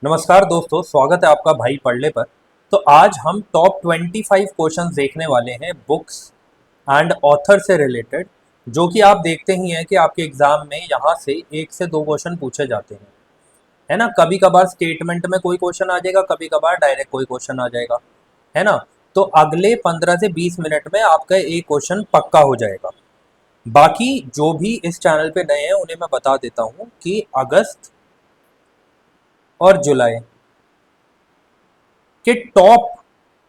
नमस्कार दोस्तों, स्वागत है आपका भाई पढ़ले पर। तो आज हम टॉप 25 क्वेश्चंस देखने वाले हैं बुक्स एंड ऑथर से रिलेटेड, जो कि आप देखते ही हैं कि आपके एग्जाम में यहाँ से 1 से 2 क्वेश्चन पूछे जाते हैं, है ना। कभी कभार स्टेटमेंट में कोई क्वेश्चन आ जाएगा, कभी कभार डायरेक्ट कोई क्वेश्चन आ जाएगा, है ना। तो अगले 15 से 20 मिनट में आपका एक क्वेश्चन पक्का हो जाएगा। बाकी जो भी इस चैनल पे नए हैं उन्हें मैं बता देता हूँ कि अगस्त और जुलाई कि top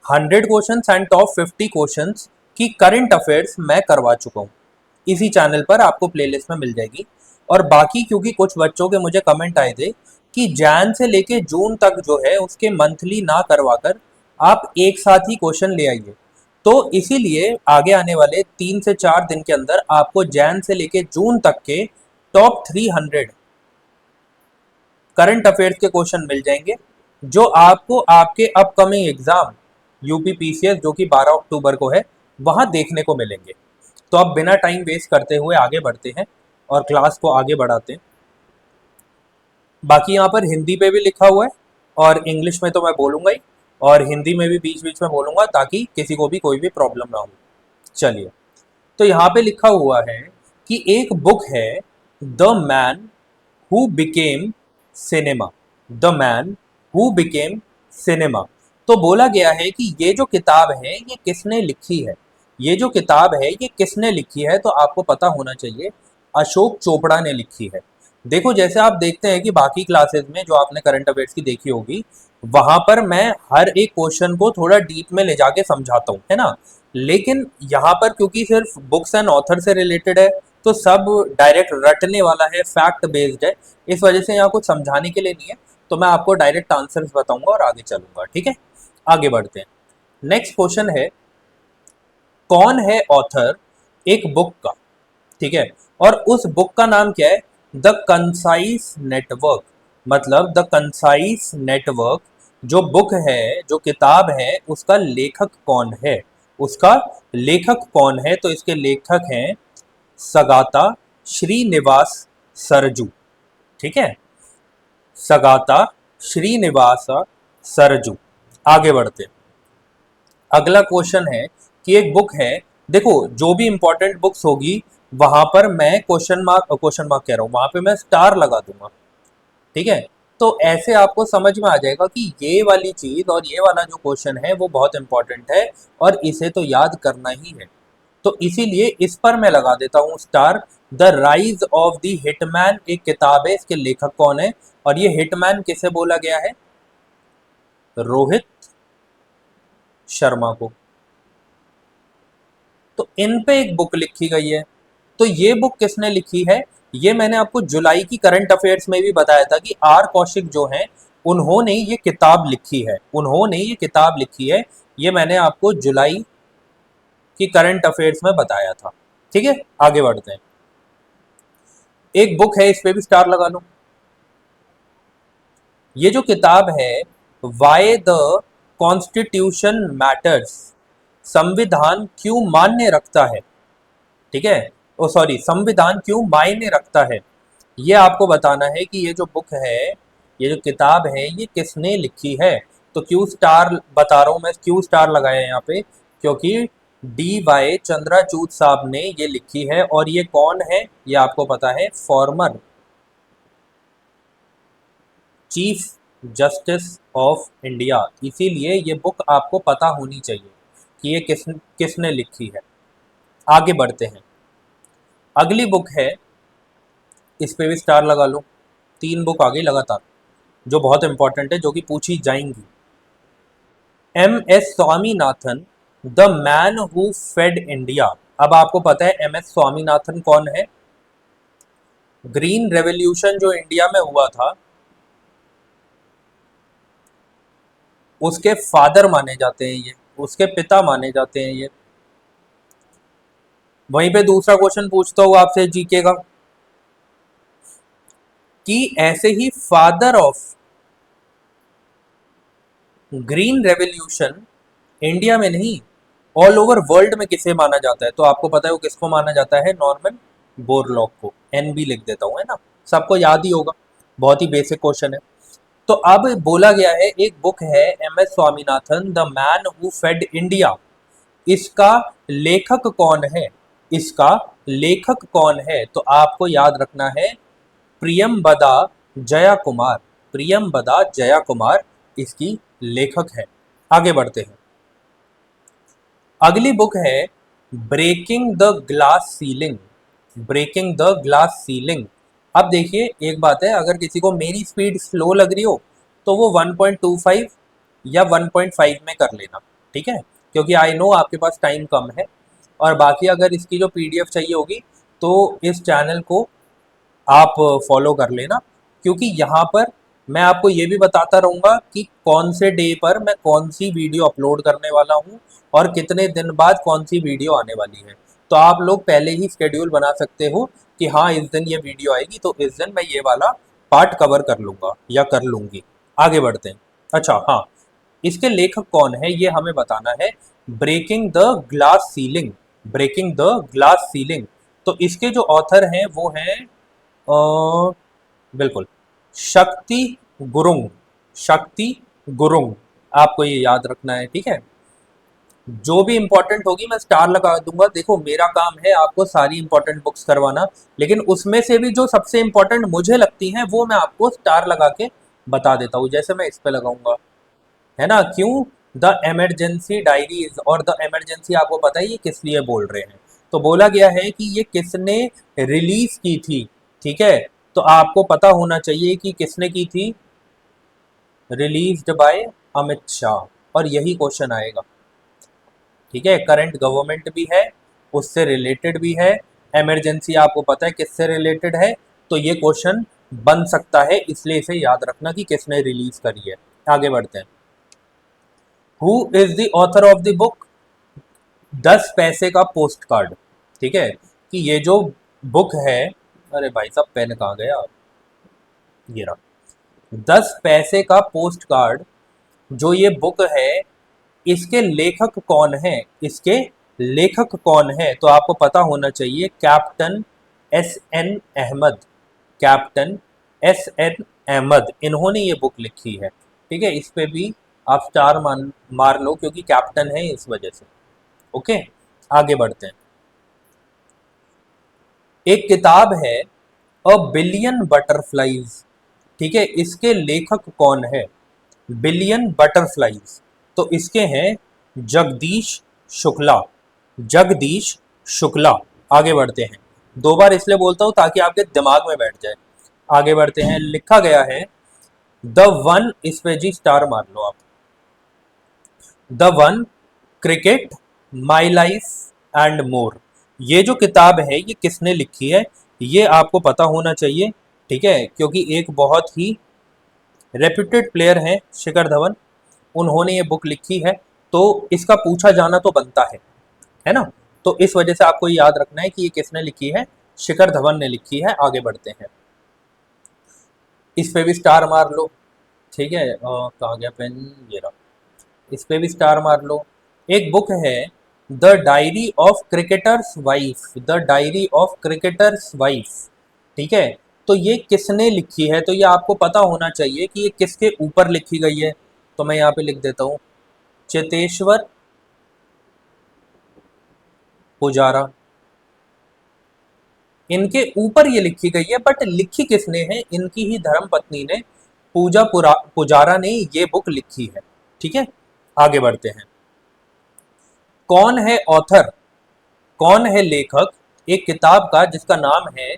100 questions and top 50 questions की करंट अफेयर्स मैं करवा चुका हूँ। इसी चैनल पर आपको प्लेलिस्ट में मिल जाएगी। और बाकी क्योंकि कुछ बच्चों के मुझे कमेंट आए थे कि जैन से लेके जून तक जो है उसके मंथली ना करवाकर आप एक साथ ही क्वेश्चन ले आइए, तो इसीलिए आगे आने वाले 3 से 4 दिन के अंदर आपको जैन से लेके जून तक के टॉप 300 करंट अफेयर्स के क्वेश्चन मिल जाएंगे, जो आपको आपके अपकमिंग एग्जाम यूपी पीसीएस जो कि 12 अक्टूबर को है वहां देखने को मिलेंगे। तो अब बिना टाइम वेस्ट करते हुए आगे बढ़ते हैं और क्लास को आगे बढ़ाते हैं। बाकी यहाँ पर हिंदी पे भी लिखा हुआ है और इंग्लिश में तो मैं बोलूँगा ही, और हिंदी में भी बीच बीच में बोलूँगा ताकि किसी को भी कोई भी प्रॉब्लम ना हो। चलिए, तो यहाँ पे लिखा हुआ है कि एक बुक है the man who became cinema. The man who became cinema. तो बोला गया है कि ये जो किताब है ये किसने लिखी है। ये जो किताब है ये किसने लिखी है, तो आपको पता होना चाहिए अशोक चोपड़ा ने लिखी है। देखो, जैसे आप देखते हैं कि बाकी क्लासेस में जो आपने करंट अफेयर्स की देखी होगी, वहां पर मैं हर एक क्वेश्चन को थोड़ा डीप में ले जाके समझाता हूँ, है ना। लेकिन यहाँ पर क्योंकि सिर्फ बुक्स एंड ऑथर से रिलेटेड है, तो सब डायरेक्ट रटने वाला है, फैक्ट बेस्ड है। इस वजह से यहाँ कुछ समझाने के लिए नहीं है, तो मैं आपको डायरेक्ट आंसर्स बताऊंगा और आगे चलूंगा। ठीक है, आगे बढ़ते हैं। नेक्स्ट क्वेश्चन है, कौन है ऑथर एक बुक का। ठीक है, और उस बुक का नाम क्या है? The concise network. मतलब द कंसाइज नेटवर्क जो बुक है, जो किताब है, उसका लेखक कौन है? उसका लेखक कौन है? तो इसके लेखक हैं सगाता श्रीनिवास सरजू। ठीक है, सगाता श्रीनिवास सरजू। आगे बढ़ते हैं। अगला क्वेश्चन है कि एक बुक है, देखो जो भी इंपॉर्टेंट बुक्स होगी वहां पर मैं क्वेश्चन मार्क कह रहा हूं, वहां पे मैं स्टार लगा दूंगा। ठीक है, तो ऐसे आपको समझ में आ जाएगा कि ये वाली चीज और ये वाला जो क्वेश्चन है वो बहुत इंपॉर्टेंट है और इसे तो याद करना ही है। तो इसीलिए इस पर मैं लगा देता हूं star. The rise of the hitman एक किताब है, इसके लेखक कौन है और ये हिटमैन किसे बोला गया है? रोहित शर्मा को। तो इन पे एक बुक लिखी गई है, तो ये बुक किसने लिखी है? ये मैंने आपको जुलाई की करंट अफेयर्स में भी बताया था कि आर कौशिक जो हैं उन्होंने ये किताब लिखी है, उन्होंने ये किताब लिखी है। ये मैंने आपको जुलाई की करंट अफेयर्स में बताया था। ठीक है, आगे बढ़ते हैं। एक बुक है, इस पे भी स्टार लगा लो। ये जो किताब है, वाई द कॉन्स्टिट्यूशन मैटर्स, संविधान क्यों मान्य रखता है। ठीक है, ओ सॉरी, संविधान क्यों मायने रखता है, ये आपको बताना है कि ये जो बुक है, ये जो किताब है, ये किसने लिखी है। तो क्यू स्टार बता रहा हूं मैं, क्यू स्टार लगाया है यहाँ पे, क्योंकि डी वाई चंद्राचूड साहब ने ये लिखी है। और ये कौन है? ये आपको पता है, former chief justice of India. इसीलिए ये बुक आपको पता होनी चाहिए कि ये किसने लिखी है। आगे बढ़ते हैं। अगली बुक है, इस पे भी स्टार लगा लो। 3 बुक आ गई लगातार जो बहुत इंपॉर्टेंट है, जो कि पूछी जाएंगी। M S Swaminathan, the man who fed India. अब आपको पता है एम एस स्वामीनाथन कौन है? ग्रीन रेवोल्यूशन जो इंडिया में हुआ था उसके फादर माने जाते हैं ये, उसके पिता माने जाते हैं ये। वहीं पे दूसरा क्वेश्चन पूछता हूँ आपसे जीके का, कि ऐसे ही father of green revolution India में नहीं, ऑल ओवर वर्ल्ड में किसे माना जाता है? तो आपको पता है वो किसको माना जाता है? नॉर्मन बोरलॉग को। एनबी लिख देता हूँ, है ना, सबको याद ही होगा, बहुत ही बेसिक क्वेश्चन है। तो अब बोला गया है एक बुक है M S Swaminathan, the man who fed India. इसका लेखक कौन है? इसका लेखक कौन है? तो आपको याद रखना है प्रियंबदा जया कुमार। प्रियंबदा जया कुमार इसकी लेखक है। आगे बढ़ते हैं। अगली बुक है breaking the glass ceiling. Breaking the glass ceiling. अब देखिए एक बात है, अगर किसी को मेरी स्पीड स्लो लग रही हो तो वो 1.25 या 1.5 में कर लेना, ठीक है, क्योंकि आई नो आपके पास टाइम कम है। और बाकी अगर इसकी जो पीडीएफ चाहिए होगी तो इस चैनल को आप फॉलो कर लेना, क्योंकि यहाँ पर मैं आपको ये भी बताता रहूँगा कि कौन से डे पर मैं कौन सी वीडियो अपलोड करने वाला हूँ और कितने दिन बाद कौन सी वीडियो आने वाली है। तो आप लोग पहले ही स्केड्यूल बना सकते हो कि हाँ इस दिन ये वीडियो आएगी तो इस दिन मैं ये वाला पार्ट कवर कर लूँगा या कर लूँगी। आगे बढ़ते हैं। अच्छा हाँ, इसके लेखक कौन है ये हमें बताना है। Breaking the glass ceiling. Breaking the glass ceiling. तो इसके जो ऑथर हैं वो हैं बिल्कुल शक्ति गुरुंग। शक्ति गुरुंग, आपको ये याद रखना है, ठीक है। जो भी इंपॉर्टेंट होगी मैं स्टार लगा दूंगा। देखो मेरा काम है आपको सारी इंपॉर्टेंट बुक्स करवाना, लेकिन उसमें से भी जो सबसे इंपॉर्टेंट मुझे लगती हैं वो मैं आपको स्टार लगा के बता देता हूँ, जैसे मैं इस पे लगाऊंगा, है ना। क्यों? The emergency diaries. और द इमरजेंसी आपको पता है ये किस लिए बोल रहे हैं। तो बोला गया है कि ये किसने रिलीज की थी, ठीक है। तो आपको पता होना चाहिए कि किसने की थी। रिलीज्ड बाय अमित शाह, और यही क्वेश्चन आएगा, ठीक है। करंट गवर्नमेंट भी है, उससे रिलेटेड भी है। इमरजेंसी आपको पता है किससे रिलेटेड है, तो ये क्वेश्चन बन सकता है, इसलिए इसे याद रखना कि किसने रिलीज करी है। आगे बढ़ते हैं। Who is the author of the book 10 पैसे का पोस्ट कार्ड, ठीक है। कि ये जो बुक है, अरे भाई साहब पेन कहाँ गया, ये रहा। 10 पैसे का पोस्ट कार्ड जो ये बुक है, इसके लेखक कौन है? इसके लेखक कौन है? तो आपको पता होना चाहिए captain S N Ahmed. Captain S N Ahmed, इन्होंने ये बुक लिखी है, ठीक है। इस पे भी आप स्टार मार लो क्योंकि कैप्टन है इस वजह से। ओके, आगे बढ़ते हैं। एक किताब है अ बिलियन बटरफ्लाईज, ठीक है। इसके लेखक कौन है? बिलियन बटरफ्लाईज, तो इसके हैं जगदीश शुक्ला। जगदीश शुक्ला। आगे बढ़ते हैं। 2 बार इसलिए बोलता हूं ताकि आपके दिमाग में बैठ जाए। आगे बढ़ते हैं। लिखा गया है द वन, इस पे जी स्टार मार लो आप। The one, cricket, my life and more. ये जो किताब है ये किसने लिखी है ये आपको पता होना चाहिए, ठीक है, क्योंकि एक बहुत ही रेप्यूटेड प्लेयर हैं शिखर धवन, उन्होंने ये बुक लिखी है, तो इसका पूछा जाना तो बनता है ना। तो इस वजह से आपको याद रखना है कि ये किसने लिखी है, शिखर धवन ने लिखी है। आगे बढ़ते हैं। इस पे भी स्टार मार लो, ठीक है। कहाँ गया पेन, ये रहा। इस पे भी स्टार मार लो। एक बुक है the diary of cricketers wife. The diary of cricketers wife, ठीक है। तो ये किसने लिखी है? तो ये आपको पता होना चाहिए कि ये किसके ऊपर लिखी गई है। तो मैं यहाँ पे लिख देता हूँ चेतेश्वर पुजारा। इनके ऊपर ये लिखी गई है, बट लिखी किसने है? इनकी ही धर्म पत्नी ने, पुजारा ने ये बुक लिखी है, ठीक है। आगे बढ़ते हैं। कौन है ऑथर, कौन है लेखक एक किताब का जिसका नाम है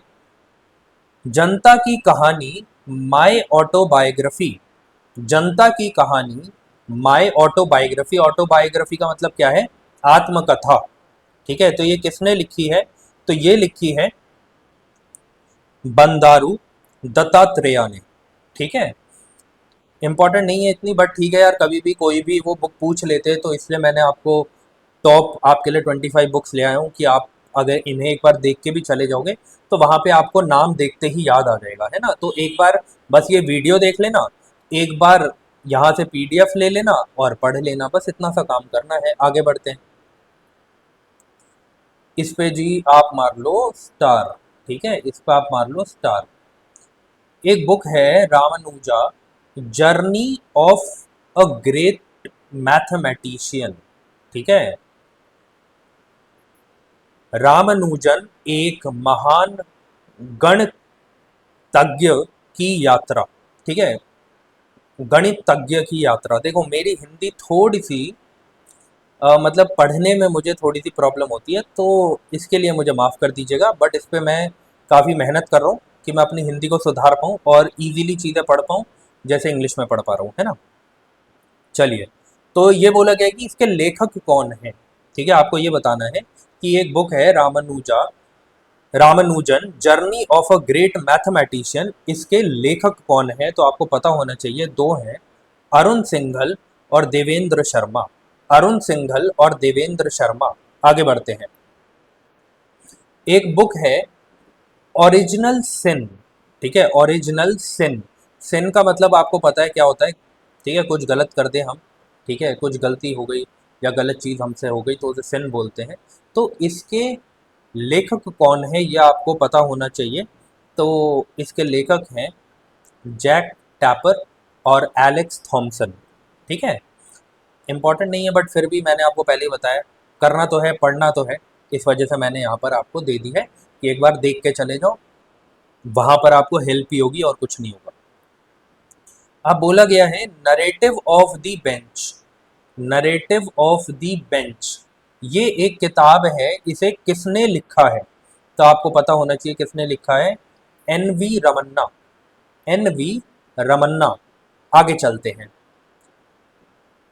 जनता की कहानी, माय ऑटोबायोग्राफी। जनता की कहानी, माय ऑटोबायोग्राफी। ऑटोबायोग्राफी का मतलब क्या है? आत्मकथा, ठीक है। तो ये किसने लिखी है? तो ये लिखी है बंदारू दत्तात्रेय ने, ठीक है। इंपॉर्टेंट नहीं है इतनी, बट ठीक है यार, कभी भी कोई भी वो बुक पूछ लेते हैं तो इसलिए मैंने आपको टॉप आपके लिए 25 बुक्स ले आया हूँ कि आप अगर इन्हें एक बार देख के भी चले जाओगे तो वहाँ पे आपको नाम देखते ही याद आ जाएगा, है ना। तो एक बार बस ये वीडियो देख लेना, एक बार यहाँ से पीडीएफ ले लेना और पढ़ लेना, बस इतना सा काम करना है। आगे बढ़ते हैं। इस पे जी आप मार लो स्टार, ठीक है, इस पे आप मार लो स्टार। एक बुक है Ramanuja journey of a great mathematician, ठीक है। रामानुजन एक महान गणितज्ञ की यात्रा, ठीक है, गणितज्ञ की यात्रा। देखो मेरी हिंदी थोड़ी सी मतलब पढ़ने में मुझे थोड़ी सी प्रॉब्लम होती है, तो इसके लिए मुझे माफ़ कर दीजिएगा, बट इस पे मैं काफ़ी मेहनत कर रहा हूँ कि मैं अपनी हिंदी को सुधार पाऊँ और इजीली चीज़ें पढ़ पाऊँ जैसे इंग्लिश में पढ़ पा रहा हूँ, है ना। चलिए, तो ये बोला गया है कि इसके लेखक कौन है, ठीक है। आपको ये बताना है कि एक बुक है Ramanujan journey of a great mathematician, इसके लेखक कौन है तो आपको पता होना चाहिए। दो हैं, अरुण सिंघल और देवेंद्र शर्मा। अरुण सिंघल और देवेंद्र शर्मा। आगे बढ़ते हैं। एक बुक है ओरिजिनल सिन, ठीक है, ओरिजिनल सिन। सिन का मतलब आपको पता है क्या होता है, ठीक है, कुछ गलत कर दें हम, ठीक है, कुछ गलती हो गई या गलत चीज़ हमसे हो गई तो उसे सिन बोलते हैं। तो इसके लेखक कौन है यह आपको पता होना चाहिए। तो इसके लेखक हैं जैक टैपर और एलेक्स थॉमसन, ठीक है। इम्पॉर्टेंट नहीं है बट फिर भी मैंने आपको पहले ही बताया, करना तो है, पढ़ना तो है, इस वजह से मैंने यहाँ पर आपको दे दी है कि एक बार देख के चले जाओ, वहाँ पर आपको हेल्प ही होगी और कुछ नहीं होगा। अब बोला गया है narrative of the bench. Narrative of the bench ये एक किताब है, इसे किसने लिखा है तो आपको पता होना चाहिए किसने लिखा है। N V Ramanna. N V Ramanna. आगे चलते हैं।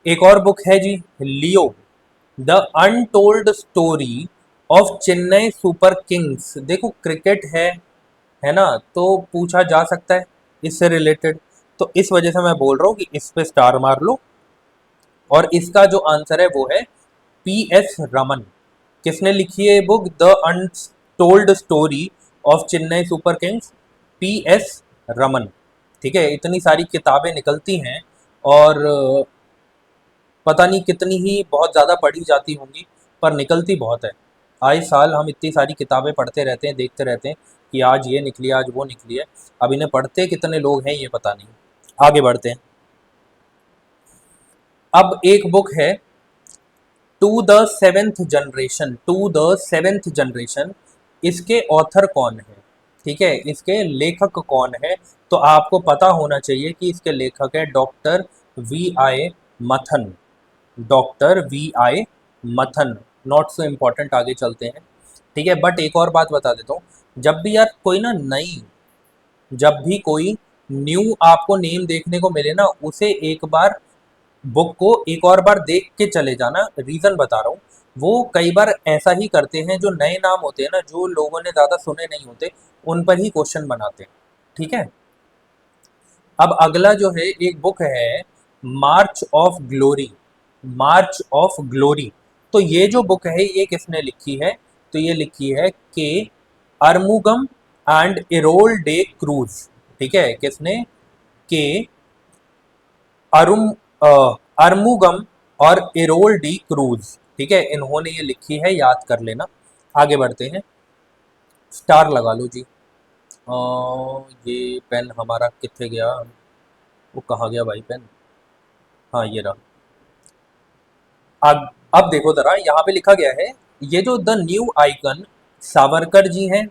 एक और बुक है जी, Leo the Untold Story of Chennai Super Kings. देखो क्रिकेट है ना, तो पूछा जा सकता है इससे रिलेटेड, तो इस वजह से मैं बोल रहा हूँ कि इस पे स्टार मार लो। और इसका जो आंसर है वो है पी एस रमन। किसने लिखी है ये book, the Untold Story of Chennai Super Kings, P S Raman, ठीक है। इतनी सारी किताबें निकलती हैं और पता नहीं कितनी ही बहुत ज़्यादा पढ़ी जाती होंगी, पर निकलती बहुत है। आए साल हम इतनी सारी किताबें पढ़ते रहते हैं, देखते रहते हैं कि आज ये निकली, आज वो निकली है। अब इन्हें पढ़ते कितने लोग हैं ये पता नहीं। आगे बढ़ते हैं। अब एक बुक है to the seventh generation. To the seventh generation, इसके ऑथर कौन है, ठीक है, इसके लेखक कौन है तो आपको पता होना चाहिए कि इसके लेखक है डॉक्टर वी आई मथन। डॉक्टर वी आई मथन। नॉट सो इम्पॉर्टेंट, आगे चलते हैं, ठीक है। बट एक और बात बता देता हूँ, जब भी यार कोई ना नई, जब भी कोई न्यू आपको नेम देखने को मिले ना, उसे एक बार बुक को एक और बार देख के चले जाना। रीज़न बता रहा हूँ, वो कई बार ऐसा ही करते हैं, जो नए नाम होते हैं ना, जो लोगों ने ज़्यादा सुने नहीं होते, उन पर ही क्वेश्चन बनाते हैं, ठीक है। अब अगला जो है एक बुक है March of Glory. March of Glory, तो ये जो बुक है ये किसने लिखी है तो ये लिखी है के अरमुगम एंड इरोल डे क्रूज, ठीक है। किसने, के अरुम अरमुगम और इरोल डी क्रूज, ठीक है, इन्होंने ये लिखी है, याद कर लेना। आगे बढ़ते हैं। स्टार लगा लो जी। ये पेन हमारा कितने गया, वो कहाँ गया भाई पेन, हाँ ये रहा। अब देखो जरा, यहाँ पे लिखा गया है, ये जो the new icon Savarkar ji हैं,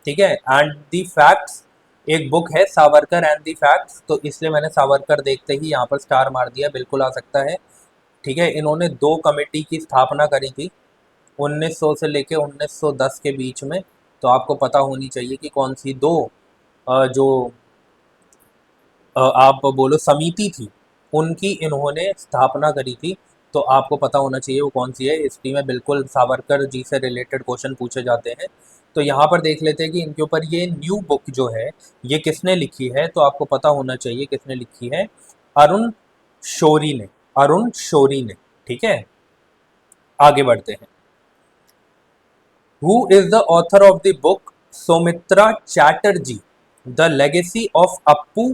ठीक है, एंड द फैक्ट्स, एक बुक है सावरकर एंड द फैक्ट्स, तो इसलिए मैंने सावरकर देखते ही यहाँ पर स्टार मार दिया, बिल्कुल आ सकता है, ठीक है। इन्होंने दो कमेटी की स्थापना करी थी 1900 से लेके 1910 के बीच में, तो आपको पता होनी चाहिए कि कौन सी दो जो आप बोलो समिति थी, उनकी इन्होंने स्थापना करी थी, तो आपको पता होना चाहिए वो कौन सी है। हिस्ट्री में बिल्कुल सावरकर जी से रिलेटेड क्वेश्चन पूछे जाते हैं। तो यहाँ पर देख लेते हैं कि इनके ऊपर ये न्यू बुक जो है ये किसने लिखी है, तो आपको पता होना चाहिए किसने लिखी है। अरुण शोरी ने। अरुण शोरी ने, ठीक है। आगे बढ़ते हैं। Who is the author of the book Soumitra Chatterjee the legacy of Appu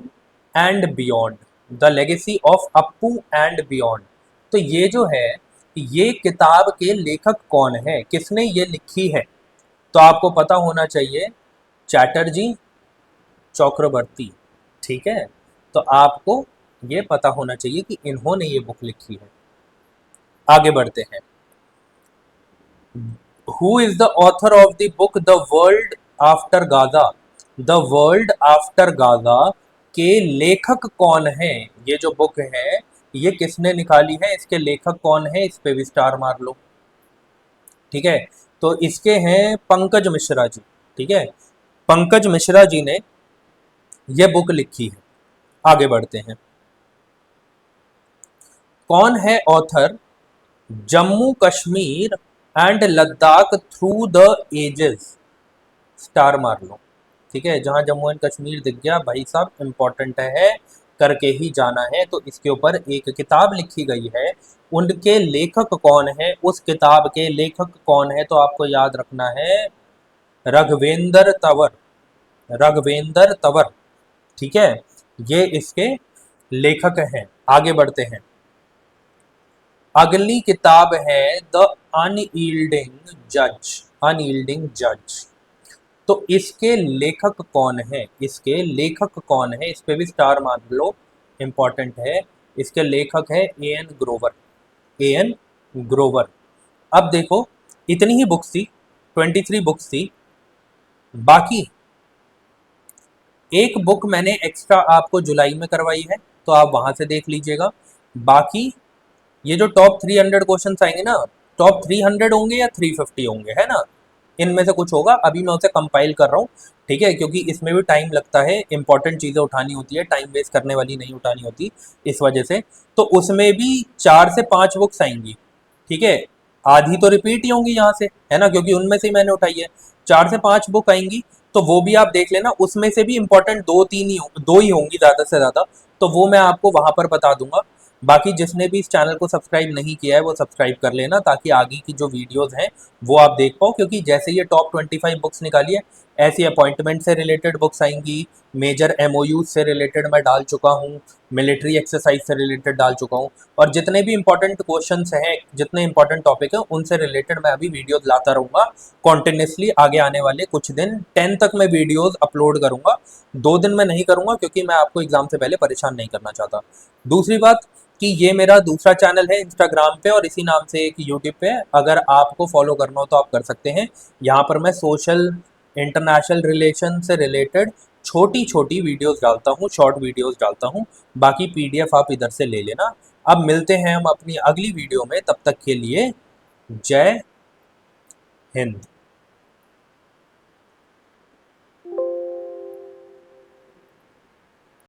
and beyond. The legacy of Appu and beyond, तो ये जो है ये किताब के लेखक कौन है, किसने ये लिखी है तो आपको पता होना चाहिए चैटर्जी चक्रवर्ती, ठीक है। तो आपको ये पता होना चाहिए कि इन्होंने ये बुक लिखी है। आगे बढ़ते हैं। Who is the author of the book the world after Gaza? The world after Gaza के लेखक कौन है? ये जो बुक है ये किसने निकाली है, इसके लेखक कौन है, इस पे भी स्टार मार लो। ठीक है, तो इसके हैं पंकज मिश्रा जी। ठीक है, पंकज मिश्रा जी ने ये बुक लिखी है। आगे बढ़ते हैं। कौन है author Jammu Kashmir and Ladakh through the ages? Star मार लो। ठीक है, जहां जम्मू एंड कश्मीर दिख गया भाई साहब इंपॉर्टेंट है, करके ही जाना है। तो इसके ऊपर एक किताब लिखी गई है, उनके लेखक कौन है, उस किताब के लेखक कौन है, तो आपको याद रखना है रघवेंद्र तंवर। रघवेंद्र तंवर। ठीक है, ये इसके लेखक हैं। आगे बढ़ते हैं। अगली किताब है द अनयील्डिंग जज। अनयील्डिंग जज। तो इसके लेखक कौन है, इसके लेखक कौन है, इस पे भी स्टार मार लो, इंपॉर्टेंट है। इसके लेखक है A N Grover. A N Grover. अब देखो, इतनी ही बुक्स थी, 23 बुक्स थी। बाकी एक बुक मैंने एक्स्ट्रा आपको जुलाई में करवाई है, तो आप वहां से देख लीजिएगा। बाकी ये जो टॉप 300 क्वेश्चंस आएंगे ना, टॉप 300 होंगे या 350 होंगे, है ना, इनमें से कुछ होगा। अभी मैं उसे कंपाइल कर रहा हूँ। ठीक है, क्योंकि इसमें भी टाइम लगता है, इंपॉर्टेंट चीज़ें उठानी होती है, टाइम वेस्ट करने वाली नहीं उठानी होती, इस वजह से। तो उसमें भी 4 से 5 बुक्स आएंगी। ठीक है, आधी तो रिपीट ही होंगी यहाँ से, है ना, क्योंकि उनमें से ही मैंने उठाई है। 4 से 5 बुक आएंगी, तो वो भी आप देख लेना। उसमें से भी इंपॉर्टेंट दो ही होंगी ज़्यादा से ज़्यादा, तो वो मैं आपको वहाँ पर बता दूंगा। बाकी जिसने भी इस चैनल को सब्सक्राइब नहीं किया है वो सब्सक्राइब कर लेना, ताकि आगे की जो वीडियोस हैं वो आप देख पाओ। क्योंकि जैसे ये टॉप 25 बुक्स निकाली है, ऐसी अपॉइंटमेंट से रिलेटेड बुक्स आएंगी, मेजर एमओयूज से रिलेटेड मैं डाल चुका हूँ, मिलिट्री एक्सरसाइज से रिलेटेड डाल चुका हूँ, और जितने भी इंपॉर्टेंट क्वेश्चंस हैं, जितने इंपॉर्टेंट टॉपिक हैं, उनसे रिलेटेड मैं अभी वीडियोस लाता रहूँगा कॉन्टिन्यूसली। आगे आने वाले कुछ दिन 10 तक मैं वीडियोस अपलोड करूँगा। 2 दिन में नहीं करूँगा, क्योंकि मैं आपको एग्जाम से पहले परेशान नहीं करना चाहता। दूसरी बात कि ये मेरा दूसरा चैनल है इंस्टाग्राम पे, और इसी नाम से एक यूट्यूब पे। अगर आपको फॉलो करना हो तो आप कर सकते हैं। यहाँ पर मैं सोशल इंटरनेशनल रिलेशन से रिलेटेड छोटी छोटी वीडियोस डालता हूँ, शॉर्ट वीडियोस डालता हूँ। बाकी पीडीएफ आप इधर से ले लेना। अब मिलते हैं हम अपनी अगली वीडियो में, तब तक के लिए जय हिंद।